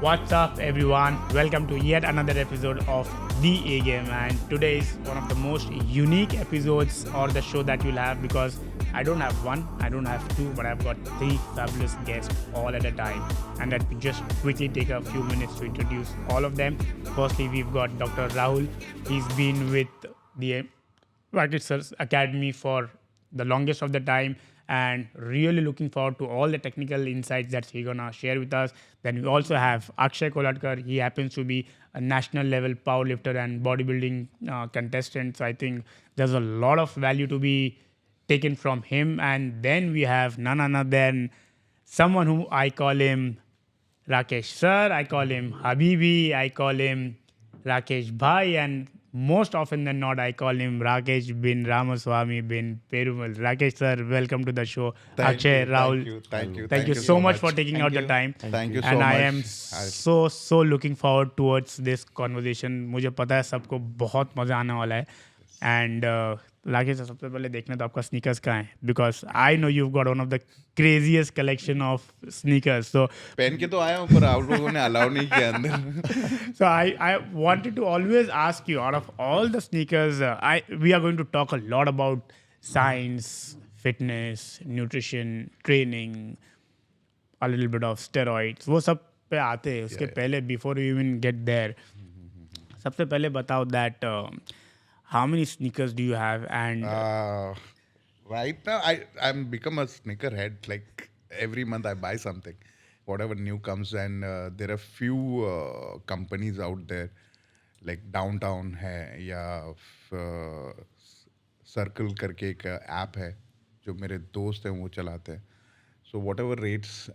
What's up, everyone? Welcome to yet another episode of The A Game. And today is one of the most unique episodes or the show that you'll have because I don't have one, I don't have two, but I've got three fabulous guests all at a time. And let me just quickly take a few minutes to introduce all of them. Firstly, we've got Dr. Rahul. He's been with the Rakesh Sir's Academy for the longest of the time and really looking forward to all the technical insights that he's gonna share with us. Then we also have Akshay Kolatkar. He happens to be a national level powerlifter and bodybuilding contestant. So I think there's a lot of value to be taken from him. And then we have none other than someone who I call him Rakesh Sir, I call him Habibi, I call him Rakesh Bhai, and most often than not, I call him Rakesh bin Ramaswamy bin Perumal. Rakesh Sir, welcome to the show. Akshay, Rahul, thank you so much for taking out the time. Thank you so and much. I am so looking forward towards this conversation. मुझे पता है सबको बहुत मजा आने वाला है. And Rakesh sir, सबसे पहले देखना तो आपका sneakers कहाँ है? Because I know you've got one of the craziest collection of sneakers. So पहन के तो आया हूँ पर आप लोगों ने अलाउ नहीं किया अंदर. So I wanted to always ask you, out of all the sneakers, we are going to talk a lot about science, fitness, nutrition, training, a little bit of steroids. वो सब पे आते हैं. उसके पहले, before you even get there, सबसे पहले बताओ that how many sneakers do you have? And Right now, I'm become a sneakerhead. Like every month, I buy something, whatever new comes, and there are few companies out there, like Downtown है या Circle करके एक app है जो मेरे दोस्त हैं वो चलाते हैं. So whatever rates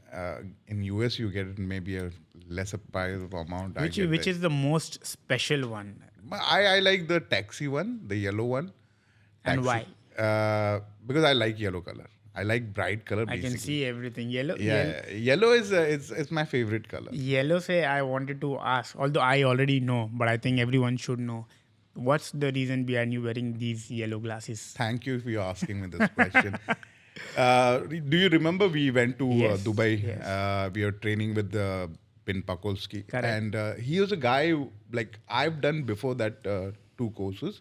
in US you get, maybe a lesser price of amount. which is the most special one? I like the taxi one, the yellow one. And Taxi. why? Because I like yellow color. I like bright color. I Basically. can see everything. Yellow. Yellow is it's my favorite color. Yellow say I wanted to ask, although I already know, but I think everyone should know. What's the reason behind you wearing these yellow glasses? Thank you for asking me this question. Do you remember we went to Yes, Dubai? yes. We were training with Pin Pakolsky. Correct. And he was a guy who, like I've done before that 2 courses.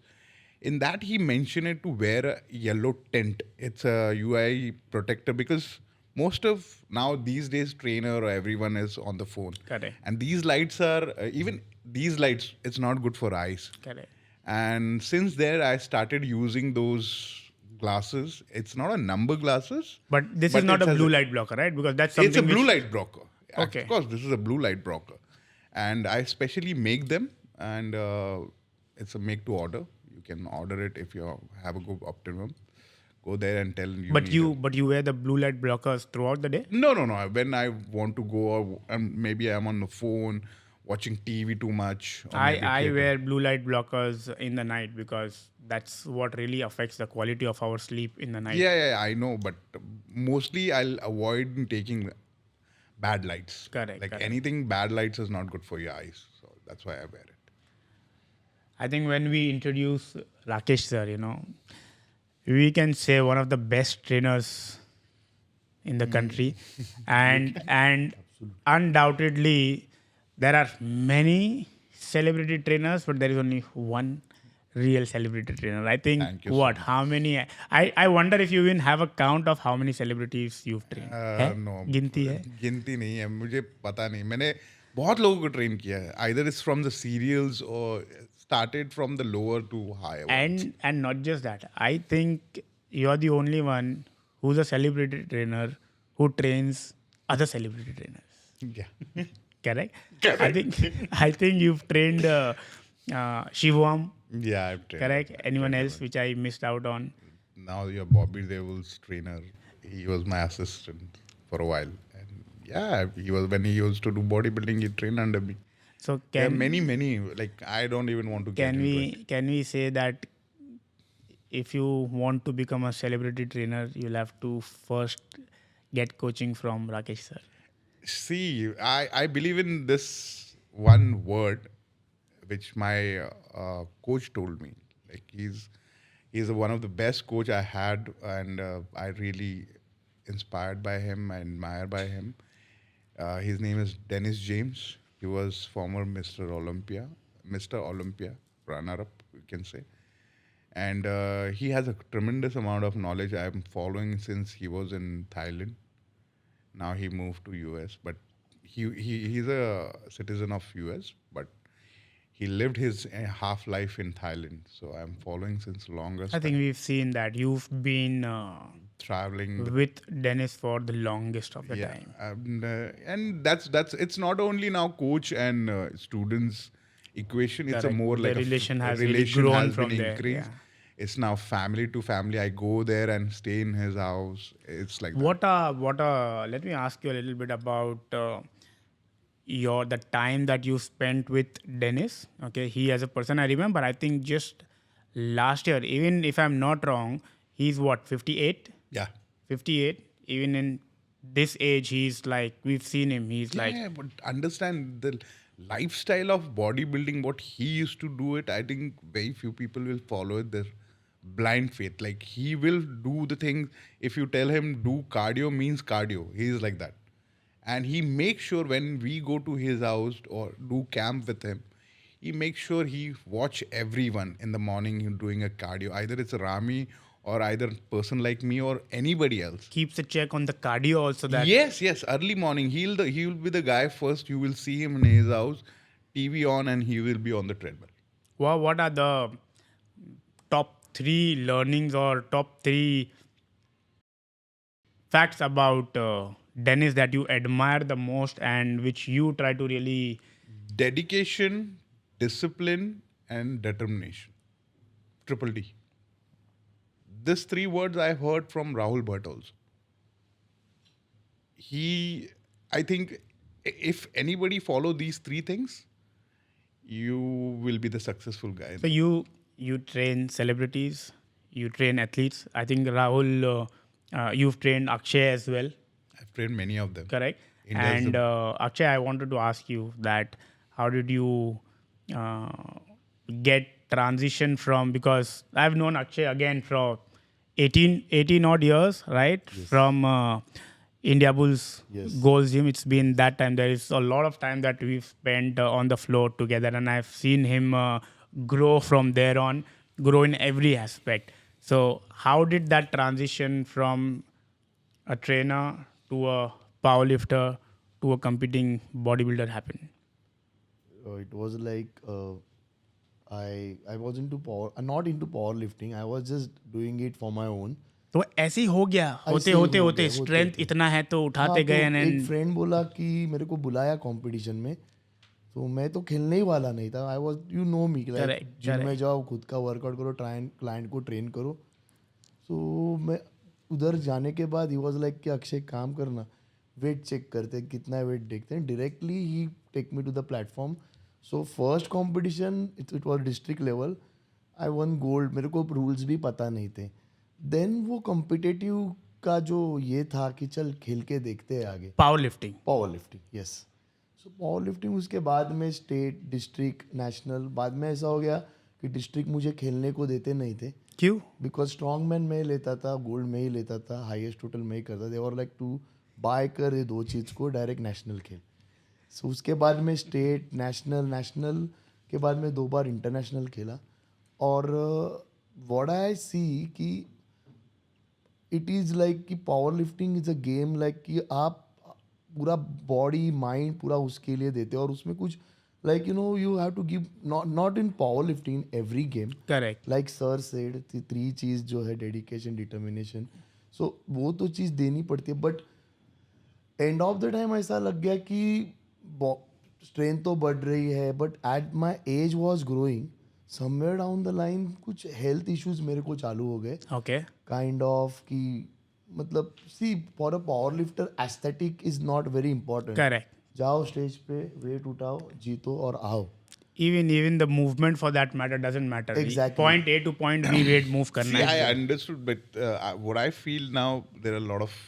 In that he mentioned it to wear a yellow tint. It's a UI protector because most of now these days trainer or everyone is on the phone. Correct. And these lights are even these lights. It's not good for eyes. Correct. And since there, I started using those glasses. It's not a number glasses. But this is not a blue light blocker, right? Because that's something It's a blue which- light blocker. Okay. Of course, this is a blue light blocker. And I specially make them. And it's a make to order. You can order it if you have a good optimum. Go there and tell you. But need you it. but you wear the blue light blockers throughout the day? No. When I want to go, or maybe I'm on the phone watching TV too much. Or maybe I theater. wear blue light blockers in the night because that's what really affects the quality of our sleep in the night. Yeah, I know, but mostly I'll avoid taking bad lights. Correct, Like correct. anything bad lights is not good for your eyes, so that's why I wear it. I think when we introduce Rakesh sir, we can say one of the best trainers in the country, and undoubtedly there are many celebrity trainers, but there is only one real celebrity trainer. I think Thank you so much. how many? I wonder if you even have a count of how many celebrities you've trained. है? No, गिनती है? गिनती नहीं है, मुझे पता नहीं. मैंने बहुत लोगों को train किया है. Either it's from the serials or started from the lower to higher. ones. And not just that, I think you're the only one who's a celebrity trainer who trains other celebrity trainers. Yeah. Correct? I think you've trained Shivam. Yeah, I've trained. Correct? Anyone else which I missed out on? Now you're Bobby Devil's trainer. He was my assistant for a while. And yeah, he was when he used to do bodybuilding, he trained under me. So There are can many. Like I don't even want to get into it. can we say that if you want to become a celebrity trainer, you'll have to first get coaching from Rakesh sir? See, I believe in this one word, which my coach told me. Like he's one of the best coach I had, and I really inspired by him. I admire by him. His name is Dennis James. He was former Mr. Olympia, runner-up, you can say. And he has a tremendous amount of knowledge. I'm following since he was in Thailand. Now he moved to US, but he's a citizen of US, but he lived his half life in Thailand. So I'm following since I longest think time, we've seen that you've been traveling. with Dennis for the longest of the Yeah, time. and that's it's not only now coach and students equation. It's a Correct. more The like relation a has really relation grown has been from there. increased. Yeah. It's now family to family. I go there and stay in his house. It's like that. Let me ask you a little bit about the time that you spent with Dennis. Okay, he as a person, I remember. I think just last year, even if I'm not wrong, he's what 58. Yeah. 58. Even in this age, he's like we've seen him. He's like Yeah, but understand the lifestyle of bodybuilding, what he used to do it, I think very few people will follow it. Their blind faith. Like he will do the things. If you tell him do cardio means cardio, he is like that. And he makes sure when we go to his house or do camp with him, he makes sure he watch everyone in the morning doing a cardio. Either it's Rami or either person like me or anybody else. keeps a check on the cardio also. That Yes. Early morning, he will be the guy first. You will see him in his house, TV on, and he will be on the treadmill. what are the top three learnings or top three facts about Dennis that you admire the most and which you try to really Dedication, discipline, and determination. Triple D. These three words I heard from Rahul Bhatt also. I think, if anybody follow these three things, you will be the successful guy. so you train celebrities, you train athletes. I think Rahul, you've trained Akshay as well, I've trained many of them. correct? India's And the Akshay, I wanted to ask you that how did you uh, get transition from, because I've known Akshay again for 18 odd years, right? From India Bulls Yes. Goals Gym. It's been that time. There is a lot of time that we've spent on the floor together, and I've seen him grow from there on, grow in every aspect. So, how did that transition from a trainer to a powerlifter to a competing bodybuilder happen? It was like I was into power, not into powerlifting. I was just doing it for my own. तो ऐसे ही हो गया होते ऐसे ही होते हो होते गया, स्ट्रेंथ होते। इतना है तो हाँ, उठाते तो गए एक एंड फ्रेंड बोला कि मेरे को बुलाया कंपटीशन में, तो मैं तो खेलने ही वाला नहीं था. I was you know me, like Correct, gym में correct. जाओ, खुद का वर्कआउट करो, क्लाइंट को ट्रेन करो. सो मैं उधर जाने के बाद ही वाज लाइक कि अक्षय काम करना, वेट चेक करते हैं, कितना वेट देखते हैं. डायरेक्टली ही take me to the platform. So first competition it was district level. I won gold. मेरे को रूल्स भी पता नहीं थे. देन वो कॉम्पिटिटिव का जो ये था कि चल खेल के देखते हैं आगे. Power lifting. Power lifting, yes. So power lifting, उसके बाद में स्टेट, डिस्ट्रिक्ट, नेशनल. बाद में ऐसा हो गया कि डिस्ट्रिक्ट मुझे खेलने को देते नहीं थे, क्यों? बिकॉज स्ट्रॉन्ग मैन मैं ही लेता था, गोल्ड में ही लेता था, हाईएस्ट टोटल में ही करता था. और लाइक टू बाय कर ये दो चीज़ को, डायरेक्ट नेशनल खेल. सो उसके बाद में स्टेट, नेशनल के बाद में 2 बार इंटरनेशनल खेला. और व्हाट आई सी कि इट इज़ लाइक कि power lifting is a game, like कि आप पूरा बॉडी माइंड पूरा उसके लिए देते हो. और उसमें कुछ like you have to give, not in power lifting, in every game. Correct. Like sir said, 3 चीज़ जो है, डेडिकेशन, डिटर्मिनेशन. सो वो तो चीज़ देनी पड़ती है. But end of the time ऐसा लग गया कि स्ट्रेंथ तो बढ़ रही है, but at my age was growing. Somewhere down the line कुछ हेल्थ इश्यूज मेरे को चालू हो गए, ओके. काइंड ऑफ कि मतलब see for a power lifter aesthetic is not very important. Correct. जाओ स्टेज पे, वेट उठाओ, जीतो और आओ. Even the movement for that matter doesn't matter. Exactly. Point A to point B weight move करना See, है. I understood, but what I feel now, there are a lot of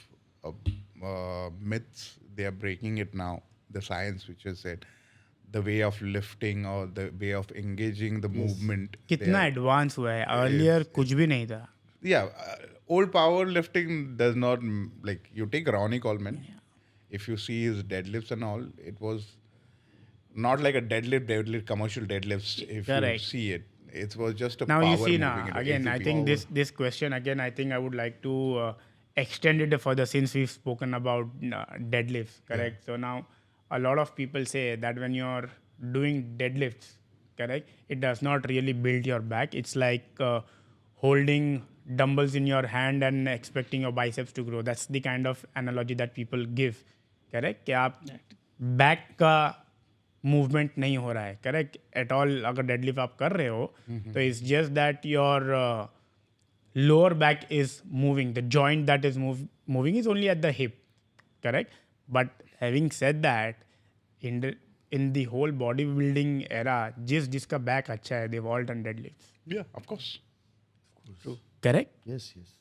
myths. They are breaking it now. The science, which is said, the way of lifting or the way of engaging the movement. कितना advance हुआ है. Earlier कुछ भी नहीं था. Yeah, old powerlifting does not like you take Ronnie Coleman. If you see his deadlifts and all, it was not like a deadlift, commercial deadlifts. If Correct. you see it, it was just a Now power you see now moving it. again. I ATP. think this question again. I think I would like to extend it further since we've spoken about deadlifts. Correct. So now a lot of people say that when you're doing deadlifts, correct, it does not really build your back. It's like holding dumbbells in your hand and expecting your biceps to grow. That's the kind of analogy that people give. Correct. कि आप back का movement नहीं हो रहा है, correct, at all. अगर deadlift आप कर रहे हो तो it's just that your lower back is moving, the joint that is moving is only at the hip, correct. But having said that, in the whole body building era जिसका back अच्छा है, they've all done deadlifts. Yeah, of course. Correct. yes yes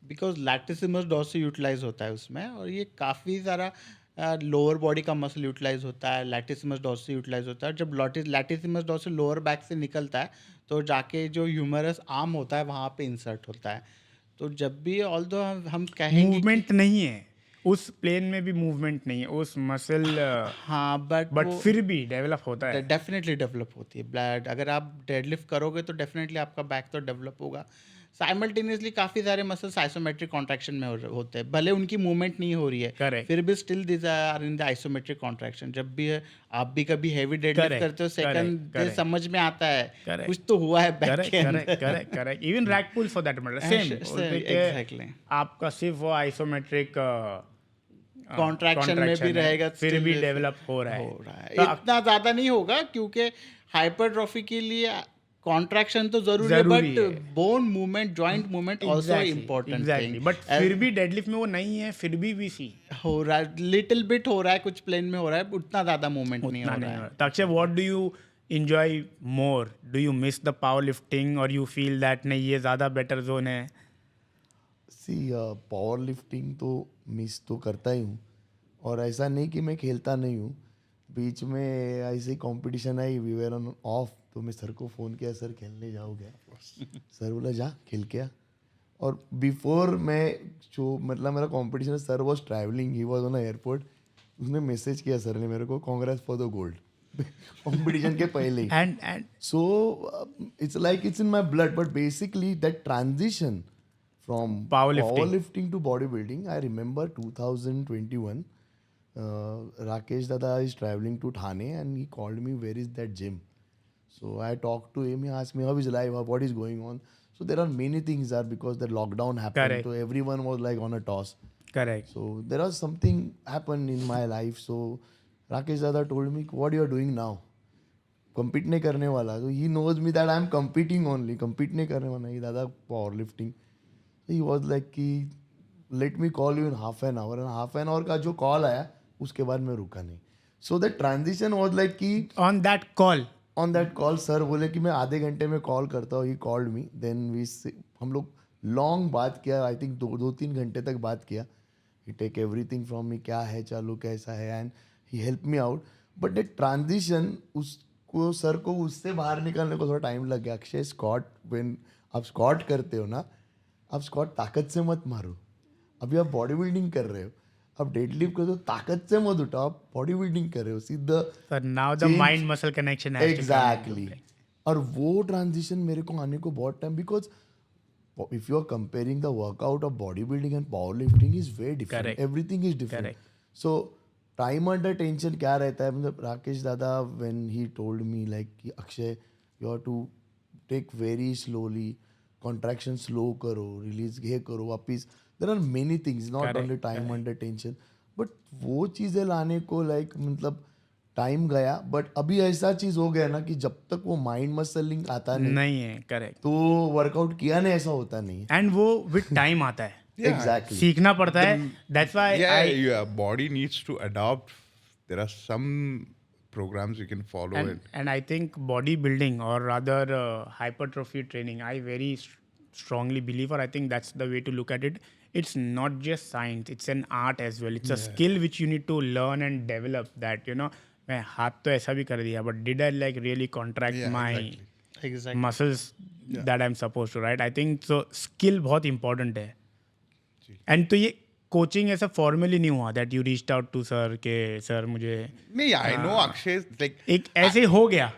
because latissimus dorsi utilize होता है उसमें, और ये काफ़ी सारा लोअर बॉडी का मसल यूटिलाइज होता है, लैटिसिमस डॉर्सी यूटिलाइज होता है. जब लैटिसिमस डॉर्सी लोअर बैक से निकलता है तो जाके जो ह्यूमरस आर्म होता है वहाँ पे इंसर्ट होता है. तो जब भी ऑल्दो हम कहेंगे मूवमेंट नहीं है उस प्लेन में, भी मूवमेंट नहीं है उस मसल, हाँ, बट फिर भी डेवलप होता है. डेफिनेटली डेवलप होती है ब्लड. अगर आप डेडलिफ्ट करोगे तो डेफिनेटली आपका बैक तो डेवलप होगा. साइमल्टेनियसली काफ़ी सारे मसल्स आइसोमेट्रिक कॉन्ट्रैक्शन में होते हैं, भले उनकी मूवमेंट नहीं हो रही है, Correct. फिर भी still this are in the isometric contraction. जब भी आप भी कभी हैवी डेडलिफ्ट Correct, करते हो, सेकंड correct. समझ में आता है Correct. कुछ तो हुआ है बैक के अंदर. Correct. Even rack pull for that matter same. exactly. आपका सिर्फ वो आइसोमेट्रिक कॉन्ट्रैक्शन में भी रहेगा, फिर still भी this- डेवलप हो रहा है. हो रहा है. तो इतना ज़्यादा नहीं होगा क्योंकि हाइपरट्रॉफी के लिए कॉन्ट्रैक्शन तो जरूरी है, जरूरी बट है. Bone movement, joint movement also important exactly. But फिर भी डेडलिफ्ट में वो नहीं है, फिर भी सी हो रहा है, लिटिल बिट हो रहा है, कुछ प्लेन में हो रहा है, उतना ज़्यादा मूवमेंट नहीं हो रहा है. तो Akshay, what do you enjoy more? Do you miss the powerlifting or you feel that नहीं ये ज़्यादा बेटर जोन है? सी पावर लिफ्टिंग तो मिस तो करता ही हूँ, और ऐसा नहीं कि मैं खेलता नहीं हूँ. बीच में ऐसे कंपटीशन आई, वी वर ऑन ऑफ, तो मैं सर को फ़ोन किया, सर खेलने जाओगे? सर बोला जा खेल के आ. और बिफोर मैं जो मतलब मेरा competition, sir was travelling, he was on airport. उसने मैसेज किया सर ने मेरे को, Congress for the gold, competition के पहले ही. And So it's like it's in my blood, but basically that transition from powerlifting to bodybuilding, I remember 2021, Rakesh Dada is traveling to Thane and he called me, where is that gym? So I talked to him, he asked me how is life, what is going on. So there are many things there because the lockdown happened, Correct. so everyone was like on a toss. correct. So there was something happened in my life. So Rakesh Dada told me, what you are doing now? Compete नहीं करने वाला. So he knows me that I am competing only. Compete नहीं करने वाला. ही दादा powerlifting. So he was like कि let me call you in half an hour. And half an hour का जो call आया, उसके बाद मैं रुका नहीं. So the transition was like कि On that call, on that call sir बोले कि मैं आधे घंटे में कॉल करता हूँ. ही कॉल्ड मी, देन हम लोग लॉन्ग बात किया. आई थिंक दो तीन घंटे तक बात किया. ही टेक एवरीथिंग फ्रॉम मी, क्या है चालू, कैसा है, and he help me out. But the transition, उसको सर को उससे बाहर निकालने को थोड़ा टाइम लग गया. अक्षय, स्क्वाट, व्हेन आप स्क्वाट करते हो ना, आप स्क्वाट ताकत से मत मारो. अभी आप बॉडी बिल्डिंग कर रहे हो, आप डेडलिफ्ट कर रहे हो, ताकत से मत उठाओ, आप बॉडी बिल्डिंग कर रहे हो सीधा. but now the Change. mind muscle connection has to come into exactly. play. और वो ट्रांजिशन मेरे को आने को बहुत time, because if you are comparing the workout of body building and power lifting is very different. Correct. Everything is different. Correct. So time under tension क्या रहता है, मतलब Rakesh Dada when he told me like कि Akshay you have to take very slowly, contraction slow करो, release ये करो, वापिस. There are many things, not Correct, only time under tension. But वो चीज़ें लाने को लाइक मतलब टाइम गया. बट अभी ऐसा चीज़ हो गया ना कि जब तक वो माइंड मसलिंग आता नहीं है, करेक्ट. तो वर्कआउट किया नहीं, ऐसा होता नहीं. एंड वो विद टाइम आता है, एग्जैक्टली. सीखना पड़ता है. That's why Your body needs to adapt. There are some programs you can follow it. and I think bodybuilding, or rather hypertrophy training, I very strongly believe, or I think that's the way to look at it. It's not just science, it's an art as well. It's a skill which you need to learn and develop. That मैं हाथ तो ऐसा भी कर दिया, but did I like really contract Yeah, my exactly. Exactly. muscles that I'm supposed to, right? I think so skill बहुत important है. And तो ये कोचिंग ऐसा फॉर्मली नहीं हुआ that you reached out to sir के सर मुझे नहीं, I know Akshay, like, एक ऐसे हो गया.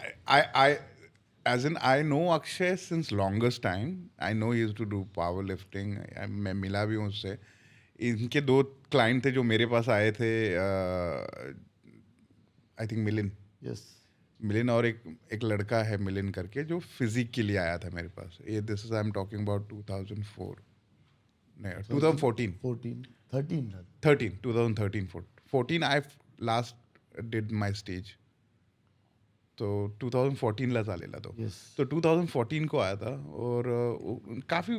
as in, I know Akshay since longest time. I know he used to do powerlifting. मैं मिला भी हूँ उससे. इनके 2 क्लाइंट थे जो मेरे पास आए थे, आई थिंक मिलिन और एक लड़का है मिलिन करके जो फिजिक के लिए आया था मेरे पास. ये this is I am talking about 2004 नहीं 2014 14 I last did my stage. तो 2014 ला झालेला तो. तो 2014 को आया था और काफ़ी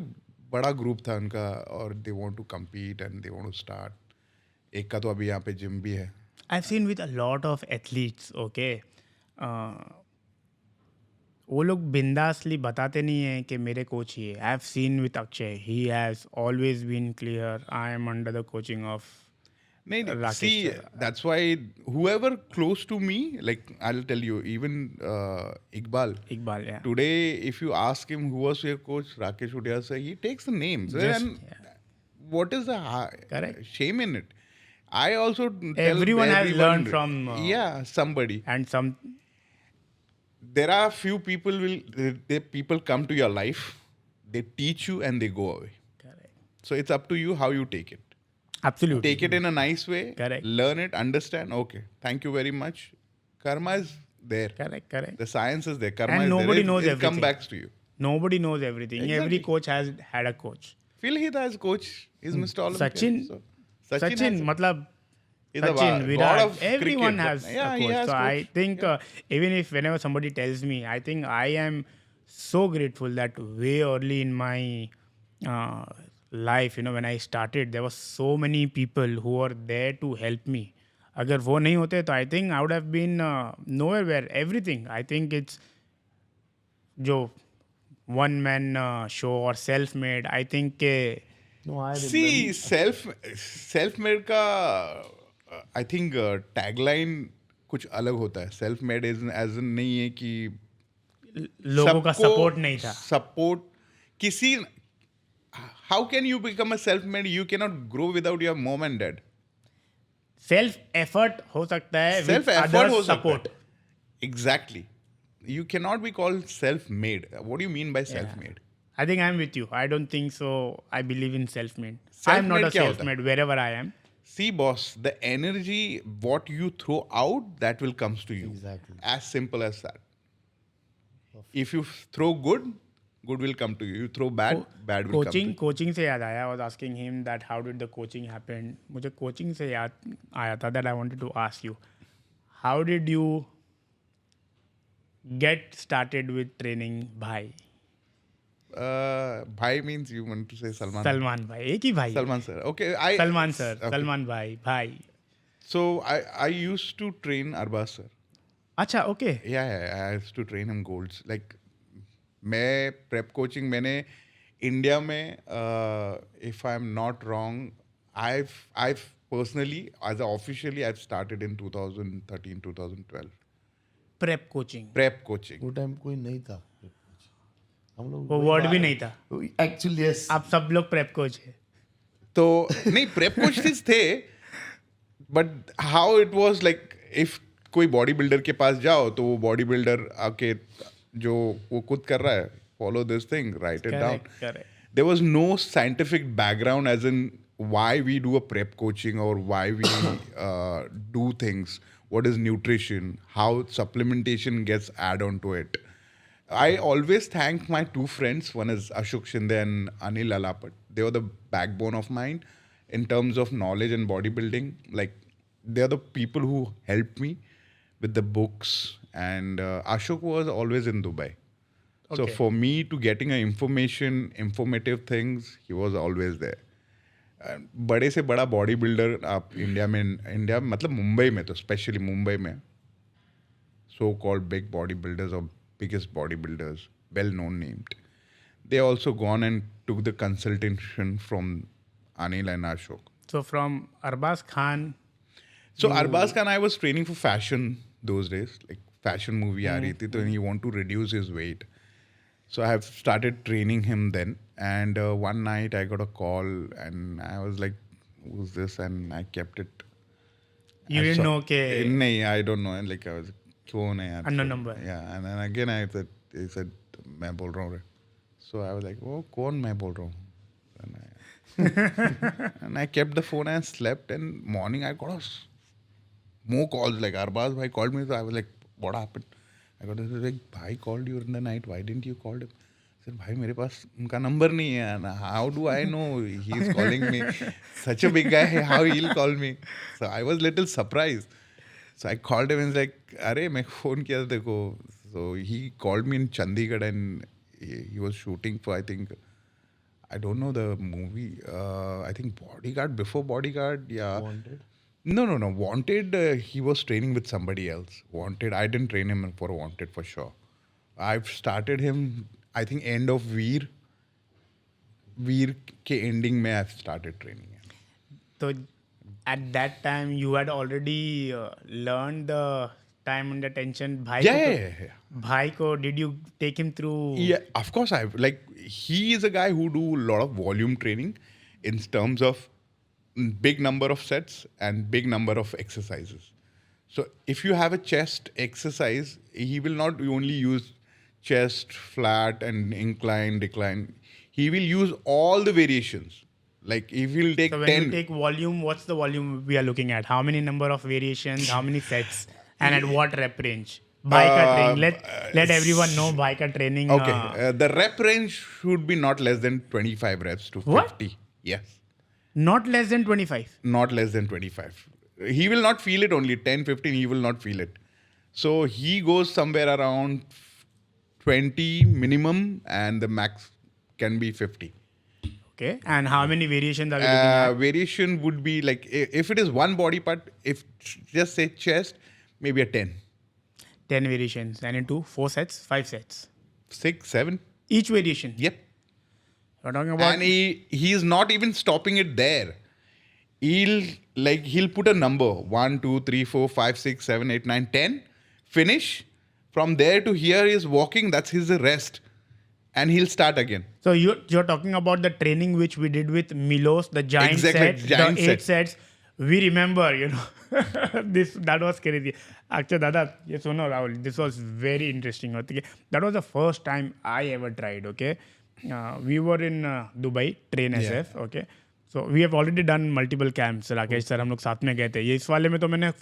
बड़ा ग्रुप था उनका और they want to compete and they want to start. एक का तो अभी यहाँ पे जिम भी है. I've seen with a lot of athletes, okay. वो लोग बिंदासली बताते नहीं हैं कि मेरे कोच ही है. I've seen with Akshay, he has always been clear. I am under the coaching of नहीं, Rakesh see, sir. that's why whoever close to me, like I'll tell you, even Iqbal, yeah. today, if you ask him who was your coach, Rakesh Udiyar sir, he takes the names. Just- And yeah. what is the Correct. shame in it? I also tell Everyone has learned from, yeah, somebody. And some There are few people people come to your life, they teach you and they go away. correct. So it's up to you how you take it. Absolutely. Take it in a nice way. Correct. Learn it, understand. Okay, thank you very much. Karma is there. Correct. The science is there. Karma And is nobody there. knows It come everything. back to you. Nobody knows everything. Exactly. Every coach has had a coach. Phil Heath as coach is Mr. Olympia. Sachin, So, Sachin, has- matlab is a Sachin, god Virat, of everyone cricket, has but yeah, a he coach. has So I coach. think even if whenever somebody tells me, I think I am so grateful that way early in my life, when I started, there were so many people who were there to help me. अगर वो नहीं होते तो I think I would have been nowhere where everything. I think it's जो one man show or self made. I think No, I remember. See, self-made का I think tagline कुछ अलग होता है. Self-made is as in नहीं है कि लोगों का सपोर्ट नहीं था. सपोर्ट किसी how can you become a self made you can not grow without your mom and dad. Self effort हो सकता है सेल्फ with एफर्ट हो others' सकता support. है. Exactly. You can not be called self made. What do you mean by self made? I think I'm with you. I don't think so. I believe in self-made. I'm Self-made not a क्या होता है? self-made wherever I am. See, boss, the energy what you throw out that will comes to you. Exactly. As simple as that. If you throw good, good will come to you. You throw bad, bad will come to you. Coaching से याद आया. I was asking him that how did the coaching happen. मुझे coaching से याद आया था that I wanted to ask you. How did you get started with training भाई? Bhai means you want to say Salman. Salman भाई. एक ही भाई. Salman sir. Okay, Salman sir. okay. Salman भाई. So I used to train Arbaz sir. अच्छा okay. Yeah, I used to train him golds. Like मैं prep coaching मैंने India में if I'm not wrong, I've personally as officially I've started in 2013 2012. Prep coaching. Prep coaching. वो time कोई नहीं था हम लोग वो वर्ड भी नहीं था. एक्चुअली यस आप सब लोग प्रेप कोच है. तो नहीं प्रेप कोचेस थे but how it was like if कोई बॉडी बिल्डर के पास जाओ तो वो बॉडी बिल्डर आके जो वो खुद कर रहा है follow this thing right it down. Correct. There was no scientific background as in why we do a prep coaching or why we do things. What is nutrition? How supplementation gets add on to it. I always thank my 2 friends. One is Ashok Shinde and Anil Alapat. They were the backbone of mine in terms of knowledge and bodybuilding. Like, they are the people who helped me with the books. And Ashok was always in Dubai. So Okay. for me to getting informative things, he was always there. बड़े से बड़ा body builder आप India मतलब मुंबई में तो specially Mumbai में so called big bodybuilders or biggest bodybuilders, well known named, they also gone and took the consultation from Anil and Ashok. So from Arbaz Khan. So Arbaz Khan, I was training for fashion those days, like fashion movie aa rahi thi, so he want to reduce his weight. So I have started training him then, and one night I got a call and I was like, who's this? And I kept it. You I didn't saw- know, okay. नहीं, I don't know. And like I was, कौन है यार? Unknown number. Yeah, and then again he said, मैं बोल रहा हूँ रे. So I was like, oh, कौन मैं बोल रहा हूँ? And I kept the phone and slept. And morning I got more calls. Like Arbaz bhai called me. So I was like, what happened? I got like, bhai called you in the night. Why didn't you call him? I said, bhai, मेरे पास उनका number नहीं है. And how do I know he's calling me? Such a big guy. How he'll call me? So I was little surprised. So I called him and was like, अरे मैं phone किया था देखो. So he called me in Chandigarh and he was shooting for, I think, I don't know the movie. I think Bodyguard, before Bodyguard, yeah. Wanted? No. Wanted, he was training with somebody else. Wanted, I didn't train him for Wanted for sure. I've started him, I think, end of Veer. Veer ke ending mein I've started training him. So at that time, you had already learned the time and attention. Bhai Yeah. Bhai ko, did you take him through? Yeah, of course I've he is a guy who do a lot of volume training in terms of big number of sets and big number of exercises. So if you have a chest exercise, he will not only use chest, flat and incline, decline. He will use all the variations. Like if he'll take So when 10. you take volume, what's the volume we are looking at? How many number of variations? How many sets? And at what rep range? Biker training. Let everyone know biker training. Okay, the rep range should be not less than 25 reps to 50. What? Yes. Not less than 25. Not less than 25. He will not feel it only. 10, 15, he will not feel it. So he goes somewhere around 20 minimum and the max can be 50. Okay. And how many variations are we looking at? Variation would be like, if it is one body part, if just say chest, maybe a 10. 10 variations. And into 4 sets, 5 sets. 6, 7. Each variation. Yep. We're talking about. And he is not even stopping it there. He'll put a number 1, 2, 3, 4, 5, 6, 7, 8, 9, 10. Finish. From there to here is walking. That's his rest. And he'll start again. So you're talking about the training which we did with Milos, the giant Exactly, set, giant the 8 set. sets. We remember, that was crazy. Actually, Dada, yes or no, Rahul, this was very interesting. Okay? That was the first time I ever tried. Okay, we were in Dubai, train SF. Okay, so we have already done multiple camps. Rakesh sir हम लोग साथ में गए थे. ये इस वाले में तो मैंने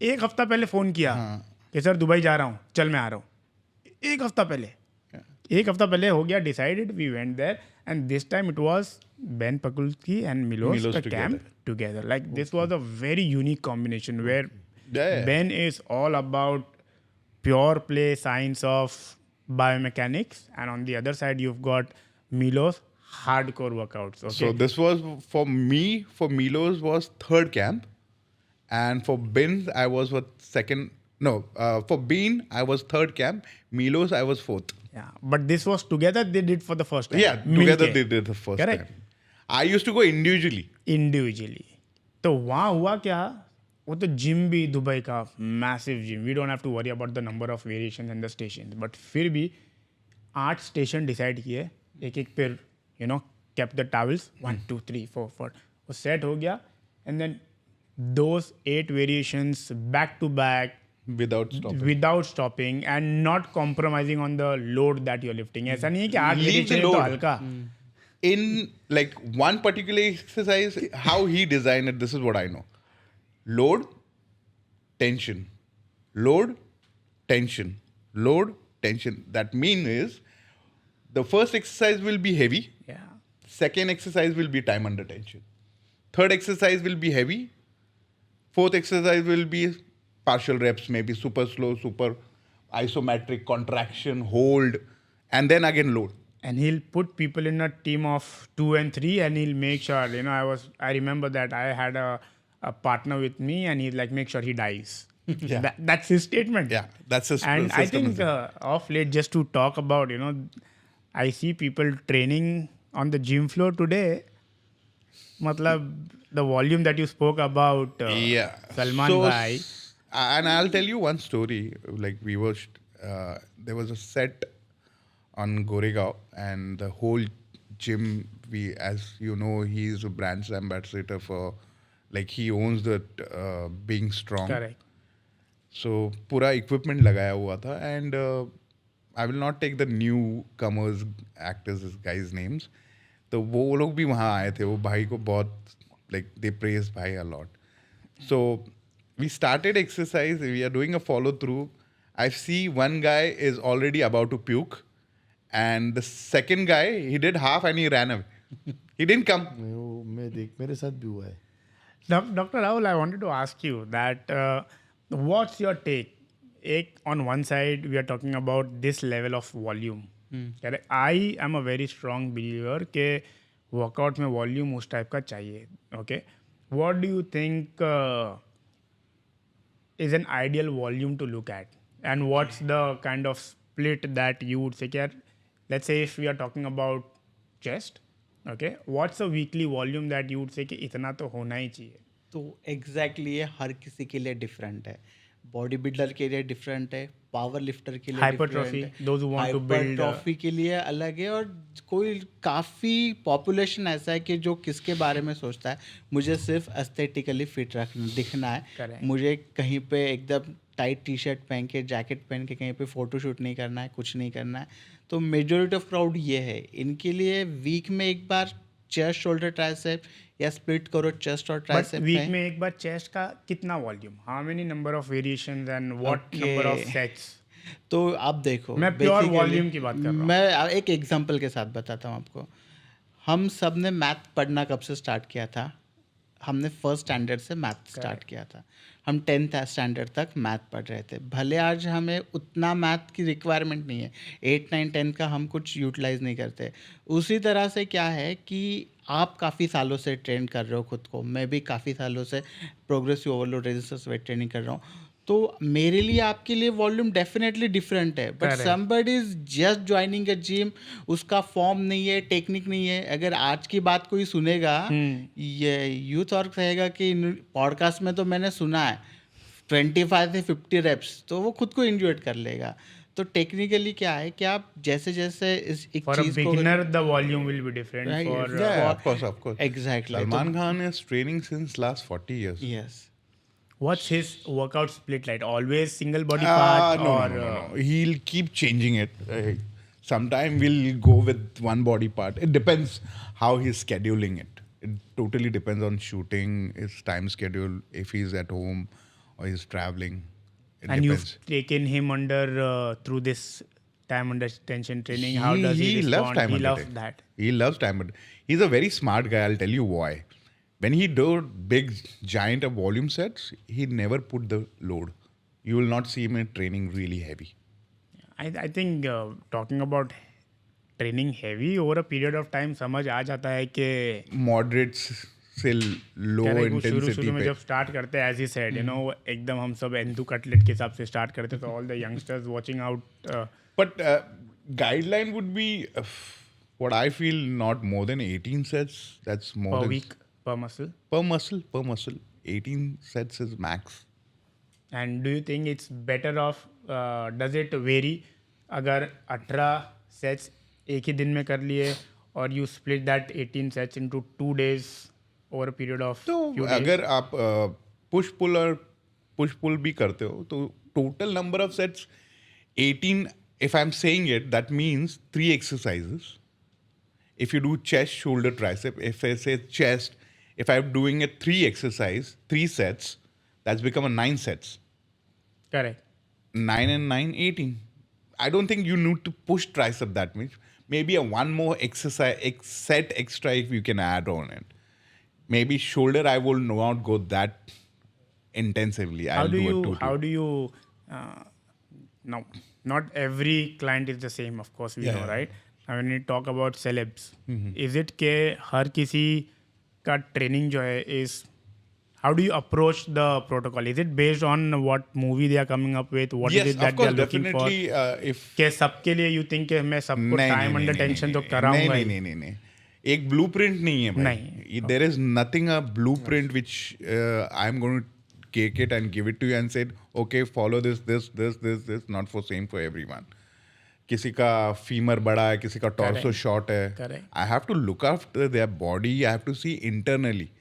1 हफ्ता पहले फोन किया कि सर दुबई जा रहा हूँ, चल मैं आ रहा हूँ. 1 हफ्ता पहले. 1 हफ्ता पहले हो गया, decided, we went there, and this time it was Ben Pakulski and Milos the together. camp together. Like this was a very unique combination where Yeah. Ben is all about pure play science of biomechanics, and on the other side you've got Milos hardcore workouts. Okay. So this was for me, for Milos was third camp. And for Bin, I was for Bean, I was third camp. Milos, I was fourth. yeah, but this was together they did for the first time. Yeah, together Milke. they did the first Correct. time. I used to go individually. Individually. तो वहाँ हुआ क्या, वो तो gym भी Dubai का massive gym, we don't have to worry about the number of variation and the station, but फिर भी 8 स्टेशन डिसाइड किए, एक फिर केप द टावल्स 1 2 3 4 4 वो सेट हो गया, and then those 8 variations back to back without stopping and not compromising on the load that you're lifting. ऐसा नहीं है कि 8 Leave the वेरिएशन है तो load. हल्का. In like one particular exercise, how he designed it, this is what I know. Load, tension. Load, tension. Load, tension. That means the first exercise will be heavy. Yeah. Second exercise will be time under tension. Third exercise will be heavy. Fourth exercise will be partial reps, maybe super slow, super isometric contraction, hold, and then again load. And he'll put people in a team of 2 and 3, and he'll make sure, I remember that I had a partner with me, and he'll like make sure he dies. Yeah. That's his statement. Yeah, that's his And I system. think of late, just to talk about, I see people training on the gym floor today. Matlab, the volume that you spoke about, Salman So, Bhai. And I'll tell you one story. Like we were, there was a set on Goregaon, and the whole gym, as you know, he is a brand ambassador for, like he owns that being strong. Correct. So पूरा equipment लगाया हुआ था, and I will not take the newcomers actors guys names. तो वो लोग भी वहाँ आए थे, वो भाई को बहुत like they praised भाई a lot. So we started exercise. We are doing a follow through. I see one guy is already about to puke, and the second guy he did half and he ran away. He didn't come. वो मैं देख मेरे साथ भी हुआ है. Dr. Rahul, I wanted to ask you that what's your take? On one side, we are talking about this level of volume. Correct? I am a very strong believer कि workout में volume उस type का चाहिए. Okay? What do you think is an ideal volume to look at? And what's the kind of split that you would say? कि let's say if we are talking about chest, okay, what's a weekly volume that you would say कि इतना तो होना ही चाहिए? तो exactly ये हर किसी के लिए डिफरेंट है. बॉडी बिल्डर के लिए डिफरेंट है, पावर लिफ्टर के लिए Hypertrophy, those who want to build, hypertrophy के लिए अलग है. और कोई काफ़ी पॉपुलेशन ऐसा है कि जो किसके बारे में सोचता है मुझे सिर्फ एस्थेटिकली फिट दिखना है. Correct. मुझे कहीं पे एकदम टाइट टी शर्ट पहन के जैकेट पहन के कहीं पे फोटो शूट नहीं करना है, कुछ नहीं करना है. तो मेजोरिटी ऑफ क्राउड ये है. इनके लिए वीक में एक बार चेस्ट शोल्डर ट्राइसेप या स्प्लिट करो चेस्ट और but ट्राइसेप week में एक बार chest का कितना volume? How many number of variations and what number of sets? तो आप देखो, मैं pure basically- volume की बात कर रहा हूँ. मैं एक एग्जांपल के साथ बताता हूँ आपको. हम सब ने मैथ पढ़ना कब से स्टार्ट किया था? हमने फर्स्ट स्टैंडर्ड से मैथ स्टार्ट किया था. हम 10th स्टैंडर्ड तक मैथ पढ़ रहे थे. भले आज हमें उतना मैथ की रिक्वायरमेंट नहीं है, 8, 9, 10 का हम कुछ यूटिलाइज नहीं करते. उसी तरह से क्या है कि आप काफ़ी सालों से ट्रेन कर रहे हो खुद को, मैं भी काफ़ी सालों से progressive overload resistance weight training कर रहा हूँ. तो मेरे लिए आपके लिए वॉल्यूम डेफिनेटली डिफरेंट है. But Correct. Somebody is just joining a gym, उसका फॉर्म नहीं है, टेक्निक नहीं है. अगर आज की बात कोई सुनेगा, ये यूथ और कहेगा कि पॉडकास्ट में तो मैंने सुना है 25 से 50 रेप्स, तो वो खुद को इंजॉय कर लेगा. तो टेक्निकली क्या है कि आप जैसे जैसे इस एक For a चीज़ को beginner, the volume will be different. Right, For Yeah, of course. Exactly. Salman Khan is training since last 40 years. Yes. what's his workout split like? Always single body part No, or no. He'll keep changing it. Sometime we'll go with one body part. It depends how he's scheduling it. It totally depends on shooting, his time schedule, if he's at home or he's traveling. It and depends. you've taken him under through this time under tension training. How does he loves respond? time He under loves tension. that. He loves time under. He's a very smart guy. I'll tell you why. When he do big giant volume sets, he never put the load. You will not see him in training really heavy. I think talking about training heavy over a period of time समझ आ जाता है कि Moderate से low शुरू intensity शुरू में पे. जब स्टार्ट करते हैं, as he said, you know, एकदम हम सब एंथू कटलेट के हिसाब से स्टार्ट करते, तो all the youngsters watching out But guideline would be what I feel not more than 18 sets. That's more per than week per muscle. per muscle. 18 sets is max. And do you think it's better off, does it vary अगर 18 sets एक ही दिन में कर लिए और you split that 18 sets into 2 days over a period of तो few days? अगर आप पुश पुल और पुश पुल भी करते हो तो total number of sets 18. If I'm saying it, that means 3 exercises. If you do chest, shoulder, tricep, if I say chest, if I'm doing a 3 exercise, 3 sets, that's become a 9 sets. Correct. 9 and 9, 18. I don't think you need to push tricep that much. Maybe a one more exercise, set extra if you can add on it. Maybe shoulder, I will not go that intensively. I'll do a 2-2. How do you now, not every client is the same, of course, we know, right? And when we talk about celebs, is it के हर किसी का training जो है is, how do you approach the protocol? Is it based on what movie they are coming up with? What Yes, is it that of they course, are looking for? definitely. If के सबके लिए you think कि मैं सबको time under tension तो कराऊंगा ही? नहीं एक ब्लूप्रिंट नहीं है भाई. नहीं. There is nothing a blueprint which I'm going to cake it and give it to you and said, okay, follow this, not for same for everyone. किसी का फीमर बड़ा है, किसी का टॉर्सो Correct. शॉर्ट है. Correct. I have to look after their body. I have to see internally,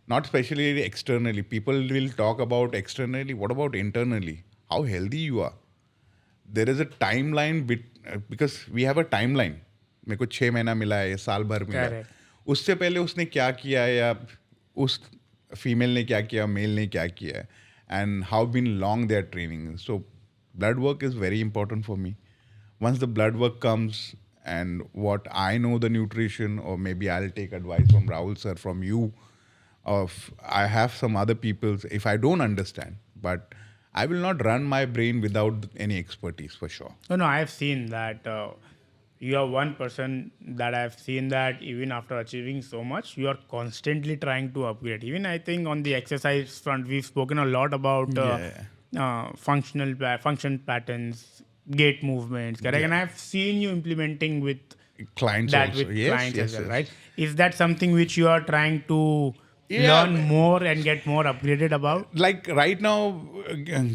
not especially externally. People will talk about externally. What about internally? How healthy you are. There is a timeline because we have a timeline. मेरे को 6 महीना मिला है, साल भर मिला है. Correct. उससे पहले उसने क्या किया है, या उस फीमेल ने क्या किया, मेल ने क्या किया है, and how been long their training. So blood work is very important for me. Once the blood work comes and what I know the nutrition, or maybe I'll take advice from Rahul sir, from you, of I have some other people if I don't understand, but I will not run my brain without any expertise for sure. No, I have seen that you are one person that I have seen that even after achieving so much, you are constantly trying to upgrade. Even I think on the exercise front, we've spoken a lot about function patterns, gait movements, correct? Yeah. And I've seen you implementing with Clients that also. with Yes, clients yes, as well, yes. right? Is that something which you are trying to Yeah, learn more and get more upgraded about? Like right now,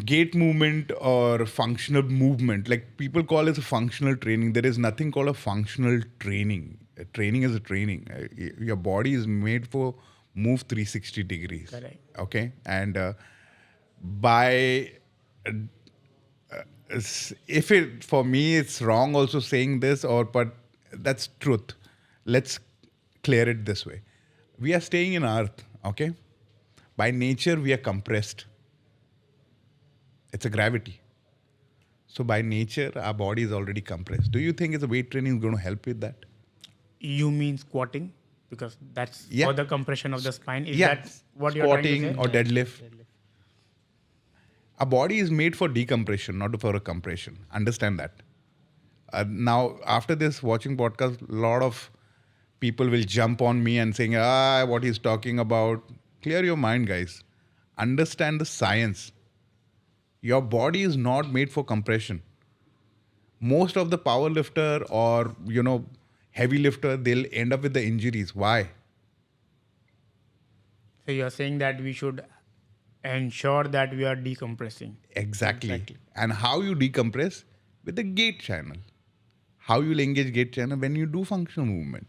gait movement or functional movement, like people call it a functional training. There is nothing called a functional training. Training is a training. Your body is made for move 360 degrees. Correct. Okay, and by if it, for me it's wrong also saying this, or but that's truth. Let's clear it this way. We are staying in earth, okay? By nature we are compressed. It's a gravity. So by nature our body is already compressed. Do you think it's a weight training is going to help with that? You mean squatting? Because that's Yeah. for the compression of the spine. Is Yeah. that what you're trying to Squatting say? or deadlift. Our body is made for decompression, not for a compression. Understand that. Now, after this watching podcast, a lot of people will jump on me and saying, what he's talking about. Clear your mind, guys. Understand the science. Your body is not made for compression. Most of the power lifter or, heavy lifter, they'll end up with the injuries. Why? So you're saying that we should ensure that we are decompressing. Exactly. And how you decompress? With the gait channel. How you'll engage gait channel when you do functional movement.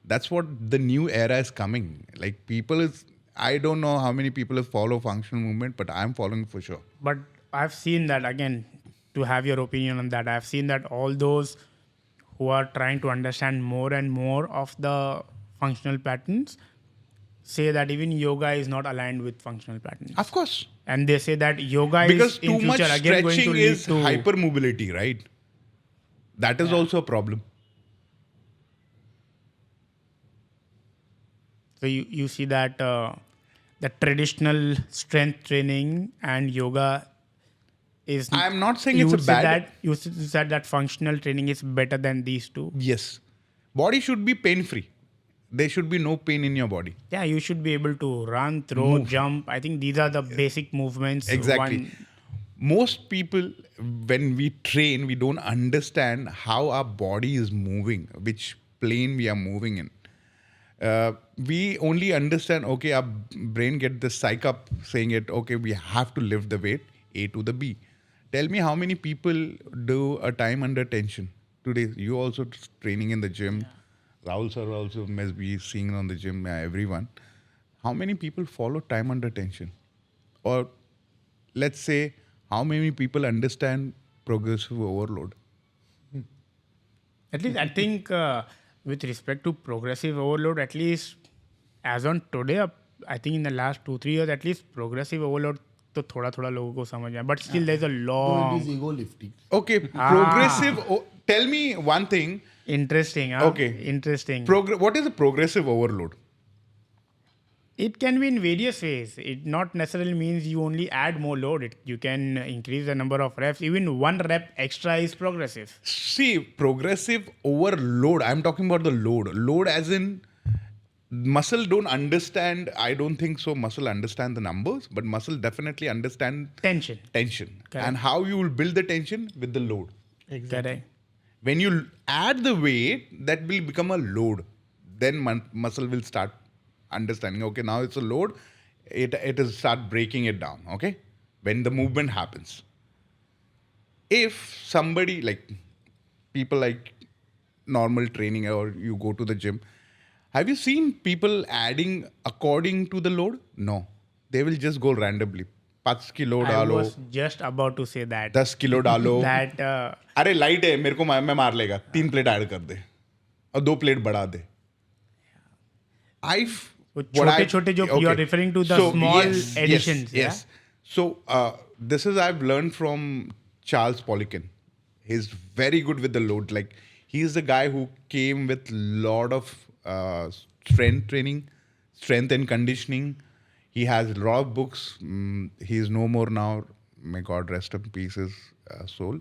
That's what the new era is coming. Like I don't know how many people follow functional movement, but I'm following for sure. But I've seen that, again, to have your opinion on that, I've seen that all those who are trying to understand more and more of the functional patterns say that even yoga is not aligned with functional patterns. Of course. And they say that yoga Because is in too much future again going to stretching lead is to hypermobility, right? That is also a problem. So you see that the traditional strength training and yoga is. I'm not saying you it's a would say bad. that you said that functional training is better than these two. Yes. Body should be pain free. There should be no pain in your body. Yeah, you should be able to run, throw, jump. I think these are the basic movements. Exactly. Most people, when we train, we don't understand how our body is moving, which plane we are moving in. We only understand, okay, our brain get the psych up saying it, okay, we have to lift the weight A to the B. Tell me how many people do a time under tension today. You also training in the gym. Rahul sir also must be seeing on the gym, everyone. How many people follow time under tension? Or let's say, how many people understand progressive overload? At least I think with respect to progressive overload, at least as on today, I think in the last 2-3 years, at least progressive overload तो थोड़ा लोगों को समझ आया. But still there's a So long. it is ego lifting. Okay, progressive. Tell me one thing. Interesting. Huh? Okay. Interesting. What is a progressive overload? It can be in various ways. It not necessarily means you only add more load. You can increase the number of reps. Even one rep extra is progressive. See, progressive overload. I'm talking about the load. Load as in muscle don't understand. I don't think so. Muscle understand the numbers, but muscle definitely understand Tension. tension. Correct. And how you will build the tension with the load. Correct. When you add the weight, that will become a load. Then muscle will start understanding. Okay, now it's a load. It will start breaking it down. Okay, when the movement happens. If somebody like people like normal training or you go to the gym. Have you seen people adding according to the load? No. They will just go randomly. 5 kilo I डालो, was just about to say that. 10 kilo डालो. That अरे light है, मेरे को मैं मार लेगा. 3 plate add कर दे और 2 प्लेट बढ़ा दे. छोटे-छोटे जो you are referring to the small additions. Yes. So this is I've learned from Charles Poliquin. He's very good with the load. Like he's the guy who came with lot of strength training, strength and conditioning. He has a lot of books. He's no more now. May God rest in peace his soul.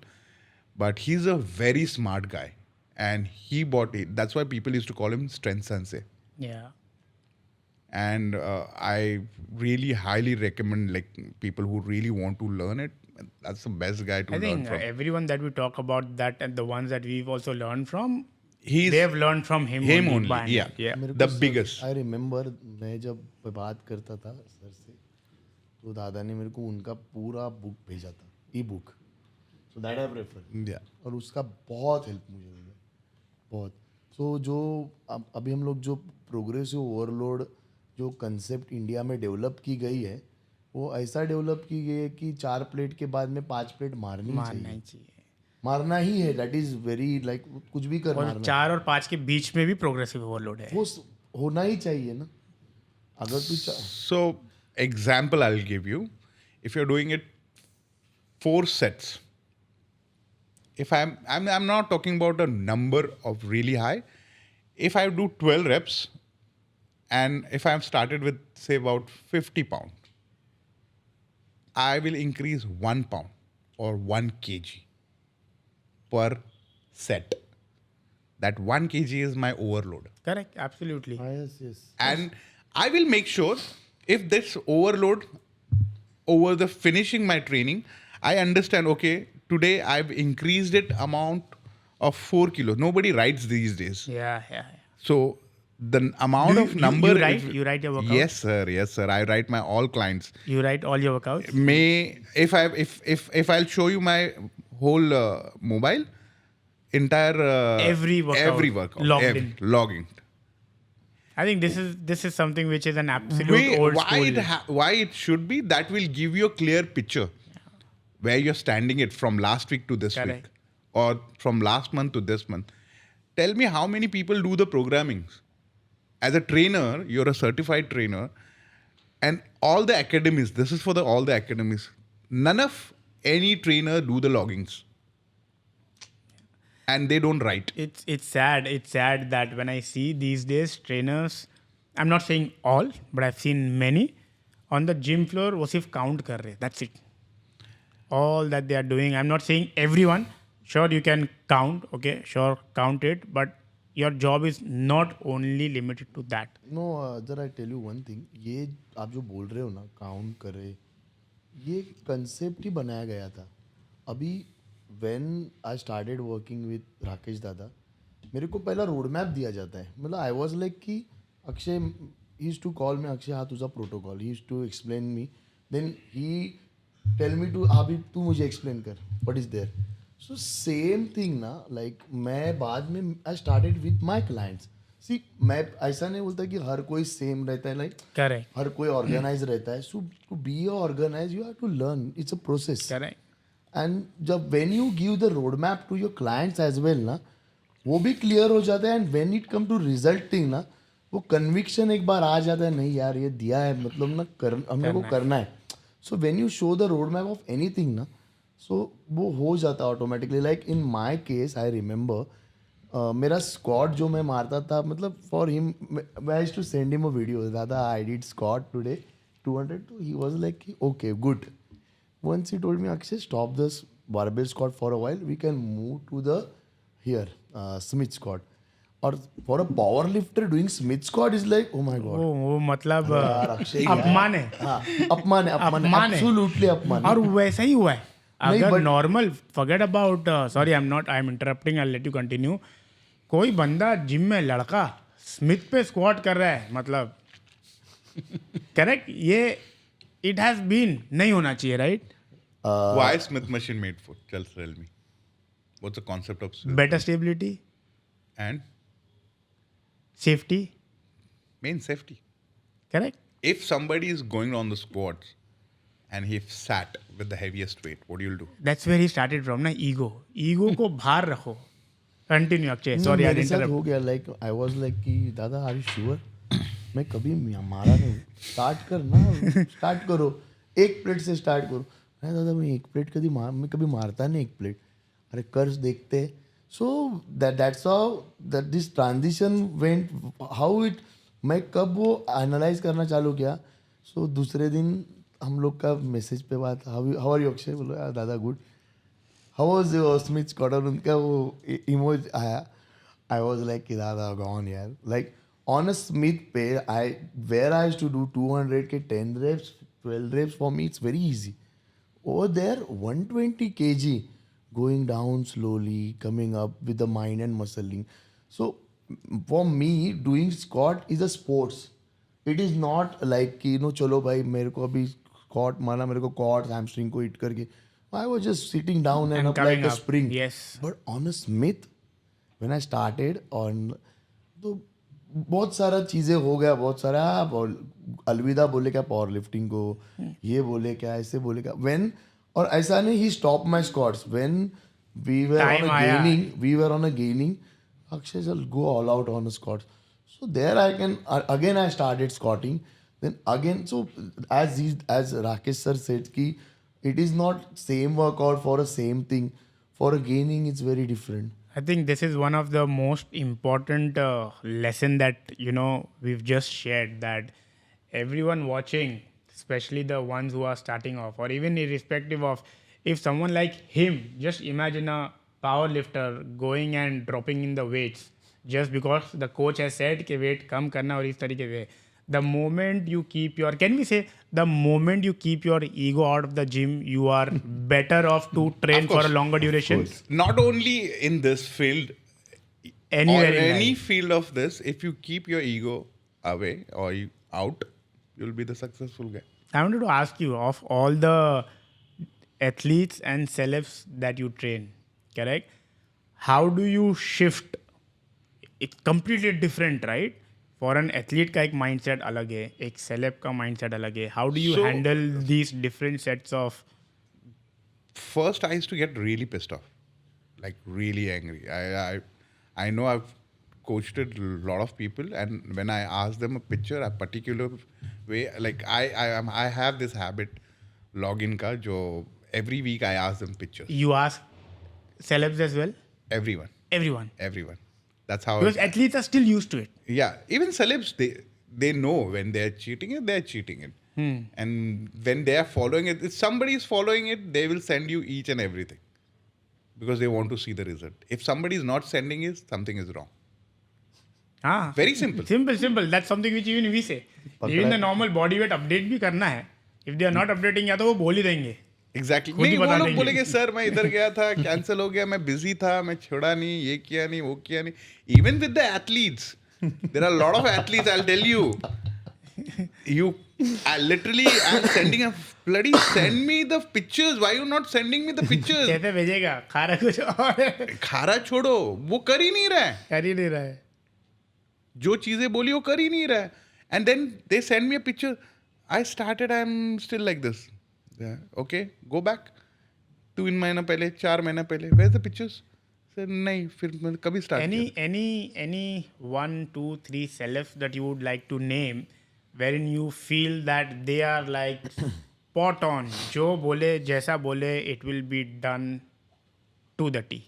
But he's a very smart guy. And he bought it. That's why people used to call him Strength Sensei. Yeah. And I really highly recommend like people who really want to learn it. That's the best guy to I learn think from. everyone that we talk about that and the ones that we've also learned from, He's they have learned from him only. by hand. Yeah. मेरे The को biggest. I remember मैं जब बात करता था sir से तो दादा ने मेरे को उनका पूरा बुक भेजा था ई book so that I prefer Yeah. और उसका बहुत हेल्प मुझे हुई बहुत सो जो अभी हम लोग जो प्रोग्रेसिव ओवरलोड जो कंसेप्ट इंडिया में डेवलप की गई है वो ऐसा डेवलप की गई है कि 4 प्लेट के बाद में 5 प्लेट मारनी मानना ही चाहिए चाहिए. मारना ही है दैट इज वेरी लाइक कुछ भी कर और मारना 4 और 5 के बीच में भी प्रोग्रेसिव ओवरलोड है. वो होना ही चाहिए ना अगर तू So, example I'll give you. If you're doing it 4 sets, if I'm not talking about a number of really high. If I do 12 reps, and if I've started with say about 50 pound, I will increase 1 pound or 1 kg per set. That 1 kg is my overload. Correct, absolutely. yes And I will make sure if this overload over the finishing my training, I understand, okay, today I've increased it amount of 4 kilos. Nobody writes these days. Yeah. So the amount Do of you- number. you write? You write your workouts? Yes, sir. I write my all clients. You write all your workouts? If I'll show you my whole mobile, entire Every workout logging. I think this is something which is an absolute old school. Why it should be? That will give you a clear picture where you're standing it from last week to this Correct. week, or from last month to this month. Tell me how many people do the programmings. As a trainer, you're a certified trainer, and all the academies. This is for all the academies. None of any trainer do the loggings, and they don't write. It's sad. It's sad that when I see these days trainers, I'm not saying all, but I've seen many on the gym floor वो सिर्फ count कर रहे. That's it. All that they are doing. I'm not saying everyone. Sure, you can count. Okay, sure, count it. But your job is not only limited to that. No जर I tell you one thing ये आप जो बोल रहे हो ना count करे ये कंसेप्ट ही बनाया गया था अभी when I started working with Rakesh दादा मेरे को पहला रोड मैप दिया जाता है मतलब आई वाज लाइक कि Akshay he used to call me Akshay हाँ तुझा protocol he used to explain me then he tell me to अभी तू मुझे एक्सप्लेन कर what is there so same thing ना लाइक मैं बाद में I started with my clients see मैं ऐसा नहीं बोलता कि हर कोई सेम रहता है लाइक Correct. हर कोई ऑर्गेनाइज रहता है so to be organise you have to learn it's a process Correct. And जब when you give the road map to your clients as well ना वो भी क्लियर हो जाता है and when it come to resulting ना वो conviction एक बार आ जाता है नहीं यार ये दिया है मतलब ना हम लोग को करना है so when you show the road map of anything ना सो वो हो जाता है automatically like in my case I remember मेरा स्क्वाड जो मैं मारता था मतलब for him I to send him a video दादा आई डिड स्क्वाड टुडे 200 तो he was like okay good once he told me Akshay stop this barbell squat for a while we can move to the here Smith squat or for a power lifter doing Smith squat is like oh my god वो मतलब यार अक्षय अपमान है. हाँ अपमान है अपमान है. एब्सोल्युटली अपमान और वैसा ही हुआ है. नहीं, अगर but- normal forget about sorry I am interrupting I let you continue कोई बंदा जिम में लड़का स्मिथ पे स्क्वाट कर रहा है मतलब करेक्ट ये इट हैज बीन नहीं होना चाहिए right Why Smith machine made for? Tell me. What's the concept of Better stability, and safety, main safety? correct? If somebody is going on the squats and he sat with the heaviest weight, what you'll do? That's where he started from ना ego. Ego को बाहर रखो. Continue Akshay. No, Sorry, I मेरे साथ interrupt. हो गया like I was like कि दादा आर यू श्योर मैं कभी मारा नहीं स्टार्ट कर ना स्टार्ट करो एक प्लेट से स्टार्ट करो नहीं दादा मैं कभी मारता नहीं एक प्लेट अरे कर्ज देखते so that's how that this transition went how it मैं कब वो एनालाइज करना चालू किया सो दूसरे दिन हम लोग का मैसेज पे बात हाउ आर यू अक्षय बोलो यार दादा good how was your Smith squad और उनका वो इमोज आया आई वाज लाइक कि दादा गॉन यार लाइक ऑन अ स्मिथ पे आई वेयर आई टू डू 200 के 10 reps 12 reps for me it's very easy over there 120 kg going down slowly coming up with the mind and muscling so for me doing squat is a sports it is not like कि चलो भाई मेरे को अभी squat मारना मेरे को quads hamstring को hit करके I was just sitting down and up coming like a up. spring. Yes. But on a Smith, when I started on तो बहुत सारा चीज़ें हो गया बहुत सारा अलविदा बोले क्या पावर लिफ्टिंग को ये बोले क्या ऐसे बोले क्या when और ऐसा नहीं he stopped my squats when we were Time on a आया. gaining Akshay shall go all out on the squats so there I can again I started squatting then again so as Rakesh sir said ki it is not same workout for a same thing for a gaining it's very different I think this is one of the most important lesson that we've just shared that everyone watching, especially the ones who are starting off, or even irrespective of if someone like him, just imagine a power lifter going and dropping in the weights just because the coach has said कि weight कम करना और इस तरीके से. The moment you keep your, can we say, the moment you keep your ego out of the gym, you are better off to train for a longer duration. Not only in this field, Anywhere or in any life. field of this, if you keep your ego away or out, you'll be the successful guy. I wanted to ask you, of all the athletes and celebs that you train, correct? How do you shift? It's completely different, right? For an athlete का एक mindset अलग है, एक celeb का mindset अलग है. How do you So- handle these different sets of? First, I used to get really pissed off, like really angry. I know I've coached a lot of people, and when I ask them a picture, a particular way, like I have this habit, login ka, jo every week I ask them pictures. You ask celebs as well? Everyone. That's how. Because athletes are still used to it. Yeah, even celebs, they know when they're cheating it, they're cheating it. And when they're following it, if somebody is following it, they will send you each and everything because they want to see the result. If somebody is not sending it, something is wrong. हाँ. Very simple. Simple. That's something which even we say. Even the normal body weight update भी करना है. If they are not updating या तो वो बोल ही देंगे. Exactly. खुद ही नहीं वो बता लोग देंगे. बोलेंगे सर मैं इधर गया था कैंसिल हो गया मैं बिजी था मैं छोड़ा नहीं ये किया नहीं वो किया नहीं. Even with the athletes, there are a lot of athletes. I'll tell you. I literally am sending a bloody send me the pictures. Why you not sending me the pictures? कैसे भेजेगा? खा रहा कुछ और है. खारा छोड़ो वो कर ही नहीं रहा है. कर ही नहीं रहा है. जो चीजें बोली वो कर ही नहीं रहा है. And then they send me a picture. I'm still like this. Yeah, okay, go back. 3 महीना पहले 4 महीना पहले where's the pictures? Sir, नहीं फिर मैं कभी start किया. Any 1, 2, 3 celebs that you would like to name wherein you feel that they are like spot on. जो बोले जैसा बोले it will be done to the T.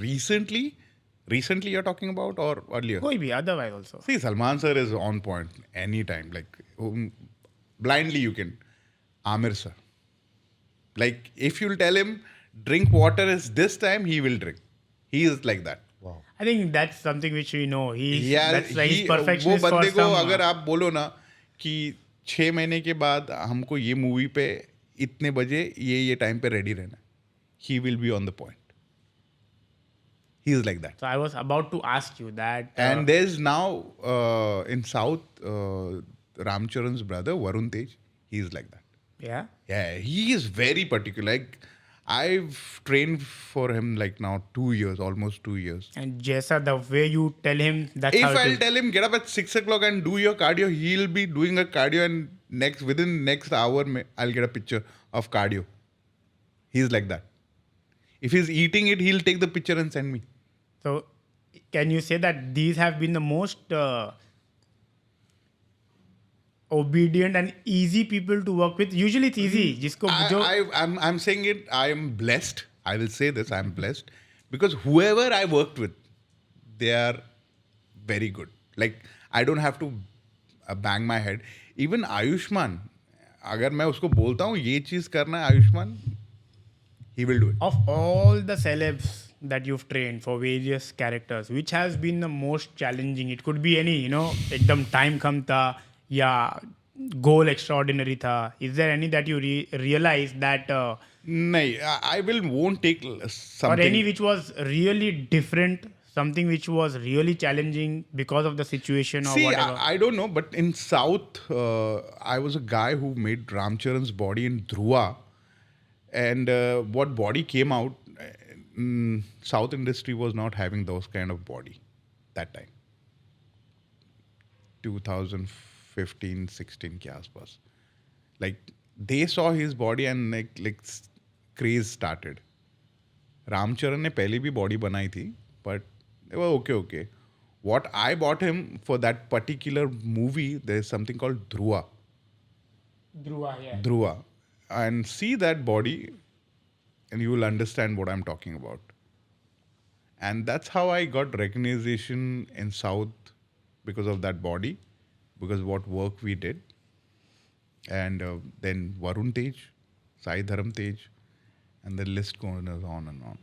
Recently you're talking about or earlier? कोई भी otherwise also. See, Salman sir is on point anytime. Like blindly you can. Amir sir. Like if you'll tell him drink water is this time, he will drink. He is like that. I think that's something which we know. That's like his वो perfectionist for बंदे को some. अगर आप बोलो ना कि 6 महीने के बाद हमको ये मूवी पे इतने बजे ये टाइम पे रेडी रहना, he will be on the point. He is like that. So I was about to ask you that. And there's now in South Ramcharan's brother Varun Tej, he is like that. Yeah. Yeah, he is very particular. Like I've trained for him like now 2 years, almost 2 years. And Jaisa, the way you tell him, that's If how it I'll is. tell him get up at 6 o'clock and do your cardio, he'll be doing a cardio, and within next hour, I'll get a picture of cardio. He's like that. If he's eating it, he'll take the picture and send me. So, can you say that these have been the most obedient and easy people to work with? Usually it's easy. जिसको जो I'm saying it. I am blessed. I will say this. I'm blessed because whoever I worked with, they are very good. Like I don't have to bang my head. Even Ayushman, अगर मैं उसको बोलता हूँ ये चीज करना है Ayushman, he will do it. of all the celebs that you've trained for various characters, which has been the most challenging? It could be any, एकदम time कम था या goal extraordinary था. Is there any that you realize that नहीं, I won't take or something. any which was really different, something which was really challenging because of the situation or See, whatever? I don't know, but in South, I was a guy who made Ramcharan's body in Dhruva, and what body came out, South industry was not having those kind of body that time. 2015-16 के आसपास. Like they saw his body and like craze started. Ramcharan ने पहले भी body बनाई थी, but they were okay. What I bought him for that particular movie, there is something called Dhruva. Dhruva. And see that body and you will understand what I'm talking about. And that's how I got recognition in South because of that body, because what work we did. And then Varun Tej, Sai Dharam Tej, and the list goes on and on.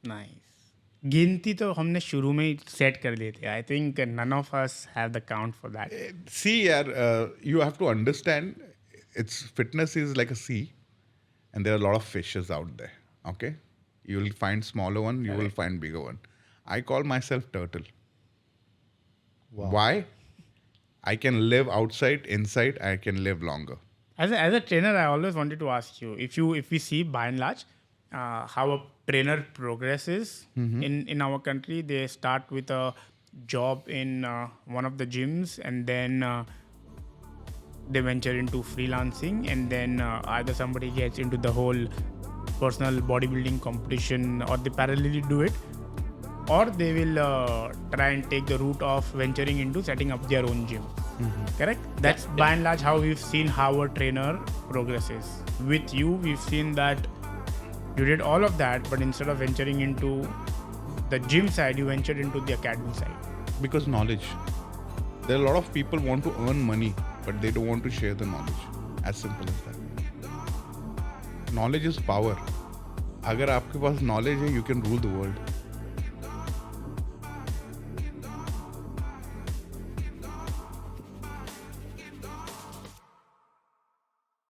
Nice. गिनती तो हमने शुरू में ही set कर लिए थे. I think none of us have the count for that. See, you have to understand, its fitness is like a sea, and there are a lot of fishes out there. Okay, you will find smaller one, you will find bigger one. I call myself turtle. Wow. Why? I can live outside, inside. I can live longer. As a trainer, I always wanted to ask you, if we see by and large how a trainer progresses in our country, they start with a job in one of the gyms, and then they venture into freelancing, and then either somebody gets into the whole personal bodybuilding competition, or they parallelly do it, or they will try and take the route of venturing into setting up their own gym. Correct? That's by and large how we've seen how a trainer progresses. With you, we've seen that you did all of that, but instead of venturing into the gym side, you ventured into the academy side. Because knowledge. There are a lot of people want to earn money, but they don't want to share the knowledge. As simple as that. Knowledge is power. अगर आपके पास knowledge है, you can rule the world.